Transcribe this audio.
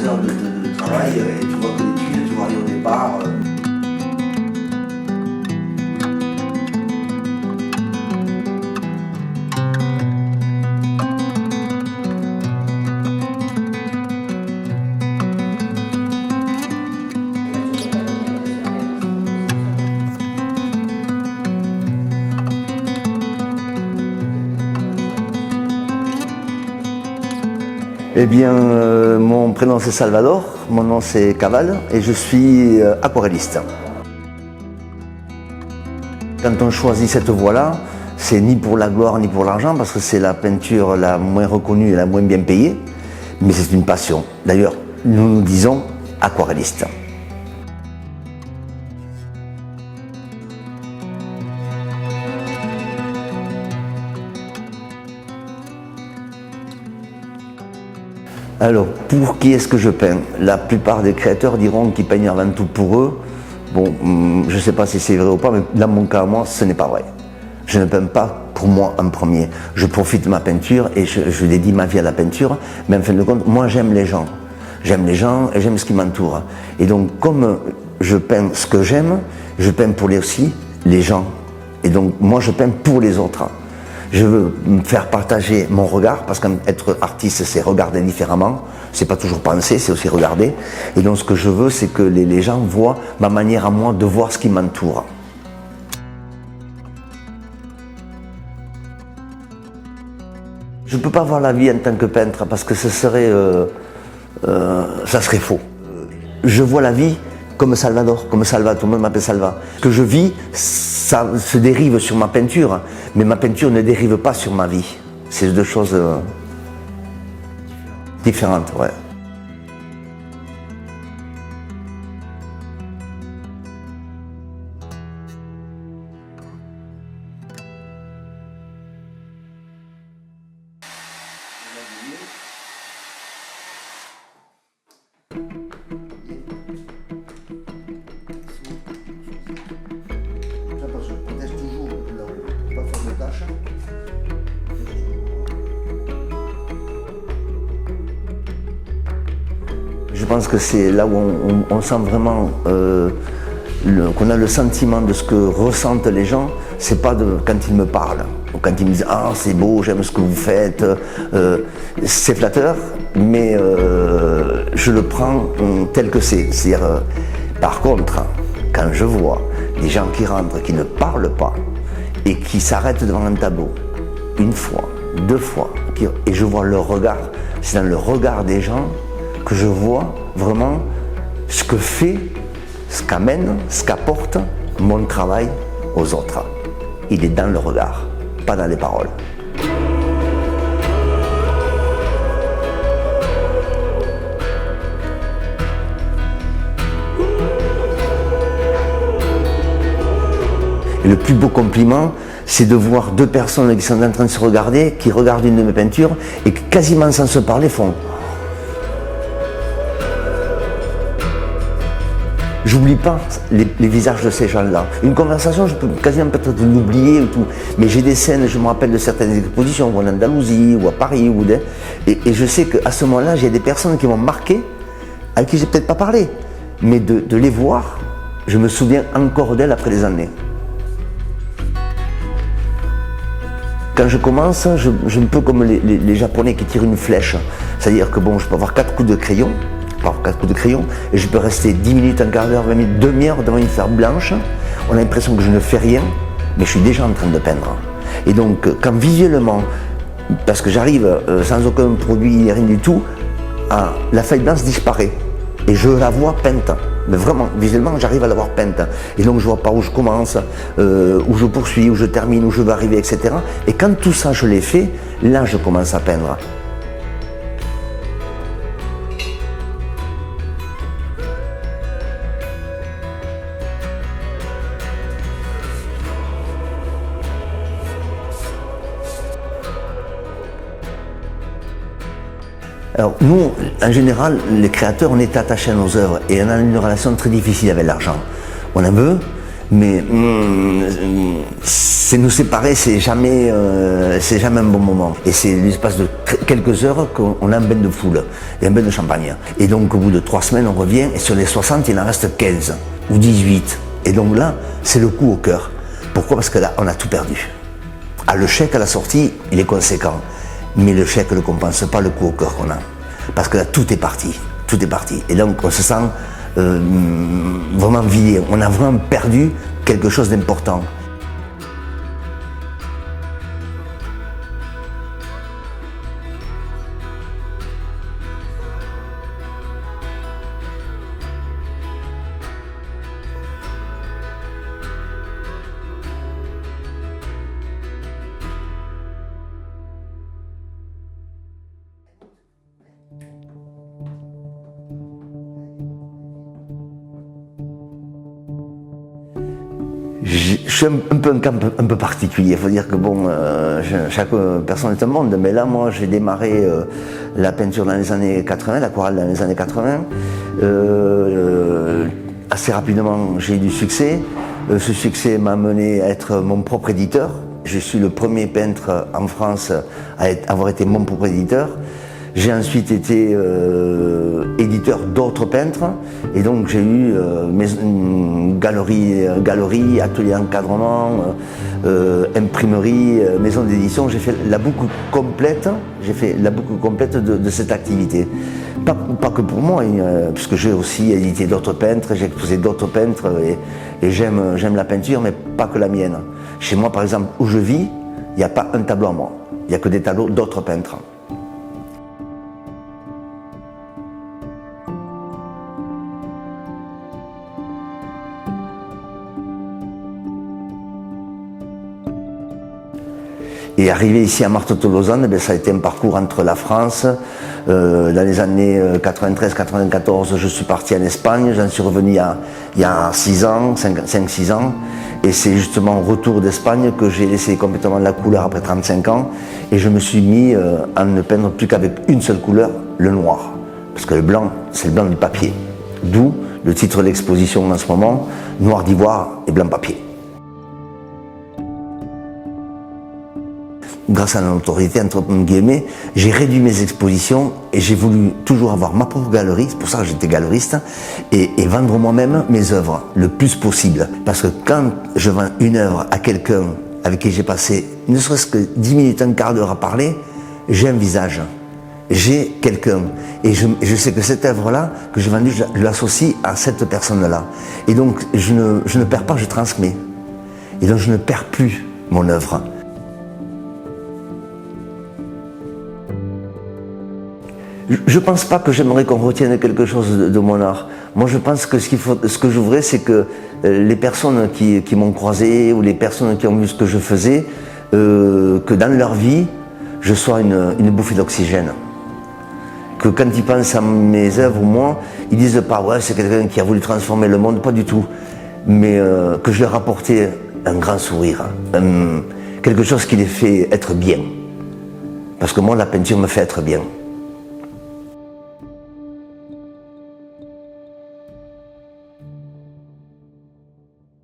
heures de travail et tu vois que les tuiles, tu vois rien au départ. Eh bien, mon prénom c'est Salvador, mon nom c'est Caval et je suis aquarelliste. Quand on choisit cette voie-là, c'est ni pour la gloire ni pour l'argent parce que c'est la peinture la moins reconnue et la moins bien payée, mais c'est une passion. D'ailleurs, nous disons aquarelliste. Alors, pour qui est-ce que je peins? La plupart des créateurs diront qu'ils peignent avant tout pour eux. Bon, je ne sais pas si c'est vrai ou pas, mais dans mon cas, moi, ce n'est pas vrai. Je ne peins pas pour moi en premier. Je profite de ma peinture et je dédie ma vie à la peinture. Mais en fin de compte, moi, j'aime les gens. J'aime les gens et j'aime ce qui m'entoure. Et donc, comme je peins ce que j'aime, je peins pour aussi les gens. Et donc, moi, je peins pour les autres. Je veux me faire partager mon regard, parce qu'être artiste, c'est regarder différemment. C'est pas toujours penser, c'est aussi regarder. Et donc, ce que je veux, c'est que les gens voient ma manière à moi de voir ce qui m'entoure. Je ne peux pas voir la vie en tant que peintre, parce que ça serait faux. Je vois la vie comme Salvador, tout le monde m'appelle Salva. Ce que je vis, ça se dérive sur ma peinture, mais ma peinture ne dérive pas sur ma vie. C'est deux choses différentes, ouais. Je pense que c'est là où on sent vraiment qu'on a le sentiment de ce que ressentent les gens, c'est pas quand ils me parlent, ou quand ils me disent « Ah, c'est beau, j'aime ce que vous faites », c'est flatteur, mais je le prends tel que c'est. C'est-à-dire, par contre, quand je vois des gens qui rentrent, qui ne parlent pas, et qui s'arrêtent devant un tableau, une fois, deux fois, et je vois leur regard, c'est dans le regard des gens que je vois vraiment ce que fait, ce qu'amène, ce qu'apporte mon travail aux autres. Il est dans le regard, pas dans les paroles. Et le plus beau compliment, c'est de voir deux personnes qui sont en train de se regarder, qui regardent une de mes peintures et qui quasiment sans se parler font. J'oublie pas les visages de ces gens-là. Une conversation, je peux quasiment peut-être l'oublier ou tout, mais j'ai des scènes, je me rappelle de certaines expositions, ou en Andalousie, ou à Paris, et je sais qu'à ce moment-là, j'ai des personnes qui m'ont marqué, avec qui j'ai peut-être pas parlé, mais de les voir, je me souviens encore d'elles après des années. Quand je commence, je suis un peu comme les Japonais qui tirent une flèche, c'est-à-dire que bon, je peux avoir 4 coups de crayon, et je peux rester 10 minutes, un quart d'heure, 20 minutes, demi-heure devant une feuille blanche. On a l'impression que je ne fais rien, mais je suis déjà en train de peindre. Et donc, quand visuellement, parce que j'arrive sans aucun produit, rien du tout, la feuille blanche disparaît. Et je la vois peinte. Mais vraiment, visuellement, j'arrive à la voir peinte. Et donc, je vois pas où je commence, où je poursuis, où je termine, où je vais arriver, etc. Et quand tout ça, je l'ai fait, là, je commence à peindre. Alors nous, en général, les créateurs, on est attachés à nos œuvres et on a une relation très difficile avec l'argent. On en veut, mais nous séparer, c'est jamais un bon moment. Et c'est l'espace de quelques heures qu'on a un bain de foule et un bain de champagne. Et donc au bout de 3 semaines, on revient et sur les 60, il en reste 15 ou 18. Et donc là, c'est le coup au cœur. Pourquoi? Parce que là, on a tout perdu. Ah, le chèque à la sortie, il est conséquent. Mais le chèque ne compense pas le coup au cœur qu'on a. Parce que là, tout est parti. Tout est parti. Et donc, on se sent vraiment vidé. On a vraiment perdu quelque chose d'important. Je suis un peu un cas un peu particulier. Il faut dire que bon, chaque personne est un monde. Mais là, moi, j'ai démarré la peinture dans les années 80, l'aquarelle dans les années 80. Assez rapidement, j'ai eu du succès. Ce succès m'a amené à être mon propre éditeur. Je suis le premier peintre en France à avoir été mon propre éditeur. J'ai ensuite été éditeur d'autres peintres et donc j'ai eu galerie, atelier encadrement, imprimerie, maison d'édition. J'ai fait la boucle complète. De cette activité. Pas que pour moi, puisque j'ai aussi édité d'autres peintres, j'ai exposé d'autres peintres et j'aime la peinture, mais pas que la mienne. Chez moi, par exemple, où je vis, il n'y a pas un tableau à moi. Il n'y a que des tableaux d'autres peintres. Et arrivé ici à Marteau-Tolosane, ça a été un parcours entre la France. Dans les années 93-94, je suis parti en Espagne. J'en suis revenu il y a 6 ans, 5-6 ans. Et c'est justement au retour d'Espagne que j'ai laissé complètement la couleur après 35 ans. Et je me suis mis à ne peindre plus qu'avec une seule couleur, le noir. Parce que le blanc, c'est le blanc du papier. D'où le titre de l'exposition en ce moment, Noir d'ivoire et blanc papier. Grâce à la notoriété, entre guillemets, j'ai réduit mes expositions et j'ai voulu toujours avoir ma propre galerie, c'est pour ça que j'étais galeriste, et vendre moi-même mes œuvres le plus possible. Parce que quand je vends une œuvre à quelqu'un avec qui j'ai passé ne serait-ce que 10 minutes, un quart d'heure à parler, j'ai un visage, j'ai quelqu'un. Et je sais que cette œuvre-là, que j'ai vendue, je l'associe à cette personne-là. Et donc, je ne perds pas, je transmets. Et donc, je ne perds plus mon œuvre. Je ne pense pas que j'aimerais qu'on retienne quelque chose de mon art. Moi, je pense que ce que je voudrais, c'est que les personnes qui m'ont croisé ou les personnes qui ont vu ce que je faisais, que dans leur vie, je sois une bouffée d'oxygène. Que quand ils pensent à mes œuvres ou moi, ils disent pas ouais, c'est quelqu'un qui a voulu transformer le monde, pas du tout. Mais que je leur apportais un grand sourire, quelque chose qui les fait être bien. Parce que moi, la peinture me fait être bien.